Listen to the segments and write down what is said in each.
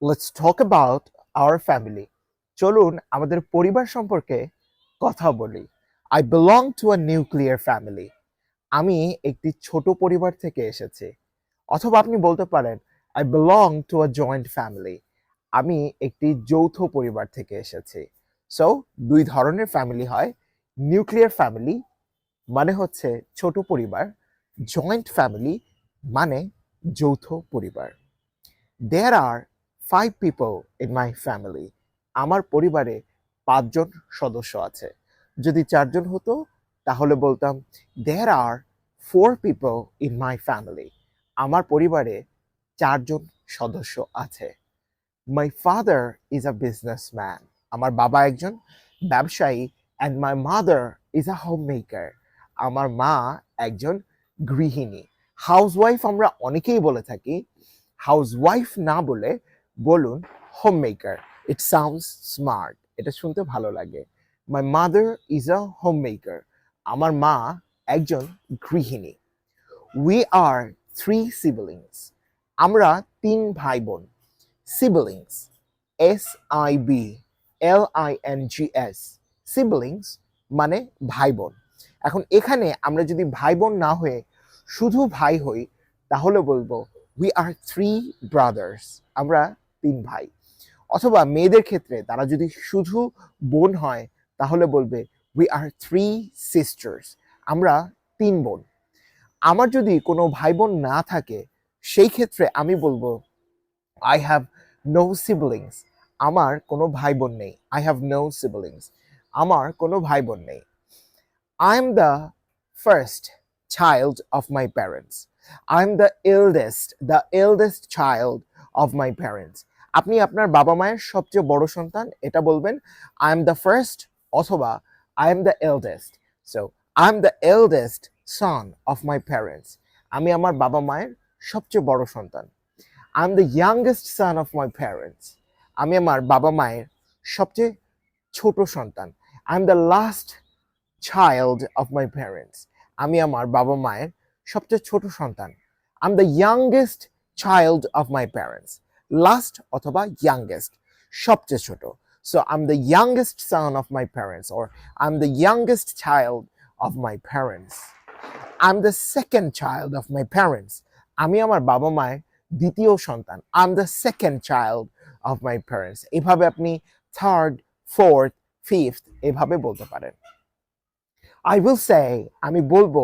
Let's talk about our family. চলুন আমাদের পরিবার সম্পর্কে কথা বলি। I belong to a nuclear family. আমি একটি ছোট পরিবার থেকে এসেছি। অথবা আপনি বলতে পারেন I belong to a joint family. আমি একটি যৌথ পরিবার থেকে এসেছি। সো দুই ধরনের ফ্যামিলি হয়। নিউক্লিয়ার ফ্যামিলি মানে হচ্ছে ছোট পরিবার, জয়েন্ট ফ্যামিলি মানে যৌথ পরিবার। There are 5 people in my family. আমার পরিবারে ৫ জন সদস্য আছে। যদি ৪ জন হতো তাহলে বলতাম There are 4 people in my family. আমার পরিবারে ৪ জন সদস্য আছে। My father is a businessman. আমার বাবা একজন ব্যবসায়ী and my mother is a homemaker. আমার মা একজন গৃহিণী। হাউসওয়াইফ আমরা অনেকেই বলে থাকি। হাউসওয়াইফ না বলে বলুন হোমমেকার। It sounds smart. এটা শুনতে ভালো লাগে। My mother is a homemaker. আমার মা একজন গৃহিণী। We are 3 siblings. আমরা ৩ ভাই বোন। siblings, SIBLINGS, siblings মানে ভাই বোন। এখন এখানে আমরা যদি ভাই বোন না হয়ে শুধু ভাই হই তাহলে বলবো we are 3 brothers. আমরা ৩ ভাই। অথবা মেয়েদের ক্ষেত্রে তারা যদি শুধু বোন হয় তাহলে বলবে we are 3 sisters. আমরা ৩ বোন। আমার যদি কোনো ভাই বোন না থাকে সেই ক্ষেত্রে আমি বলবো I have no siblings. আমার কোনো ভাই বোন নেই। I have no siblings. আমার কোনো ভাই বোন নেই। I am the first child of my parents. I am the eldest child of my parents. আপনি আপনার বাবা মায়ের সবচেয়ে বড় সন্তান এটা বলবেন I am the first অথবা I am the eldest. So I am the eldest son of my parents. আমি আমার বাবা মায়ের সবচেয়ে বড় সন্তান। I'm the youngest son of my parents. আমি আমার বাবা মায়ের সবচেয়ে ছোট সন্তান। I'm the last child of my parents. আমি আমার বাবা মায়ের সবচেয়ে ছোট সন্তান। I'm the youngest child of my parents. Last অথবা youngest সবচেয়ে ছোট। So I'm the youngest son of my parents or I'm the youngest child of my parents. I'm the second child of my parents. আমি আমার বাবা মায়ের দ্বিতীয় সন্তান। I'm the second child of my parents. এভাবে আপনি থার্ড, ফোর্থ, ফিফথ এভাবে বলতে পারেন। I will say, আমি বলবো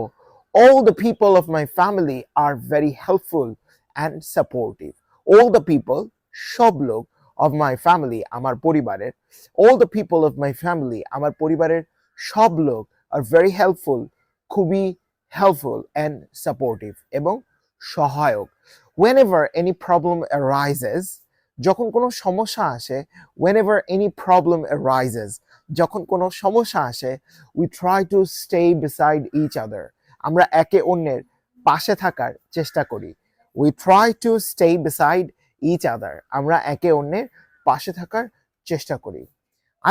all the people of my family are very helpful and supportive. All the people সব লোক of my family আমার পরিবারের all the people of my family আমার পরিবারের সব লোক are very helpful খুবই helpful and supportive এবং সহায়ক। Whenever any problem arises, যখন কোনো সমস্যা আসে whenever any problem arises, যখন কোনো সমস্যা আসে we try to stay beside each other. আমরা একে অন্যের পাশে থাকার চেষ্টা করি। We try to stay beside each other. আমরা একে অন্যের পাশে থাকার চেষ্টা করি।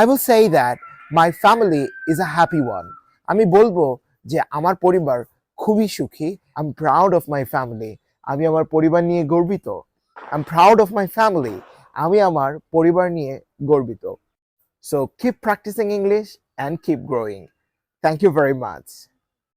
I will say that my family is a happy one. আমি বলবো যে আমার পরিবার খুবই সুখী। I'm proud of my family. আমি আমার পরিবার নিয়ে গর্বিত। I'm proud of my family. আমি আমার পরিবার নিয়ে গর্বিত। So keep practicing English and keep growing. Thank you very much.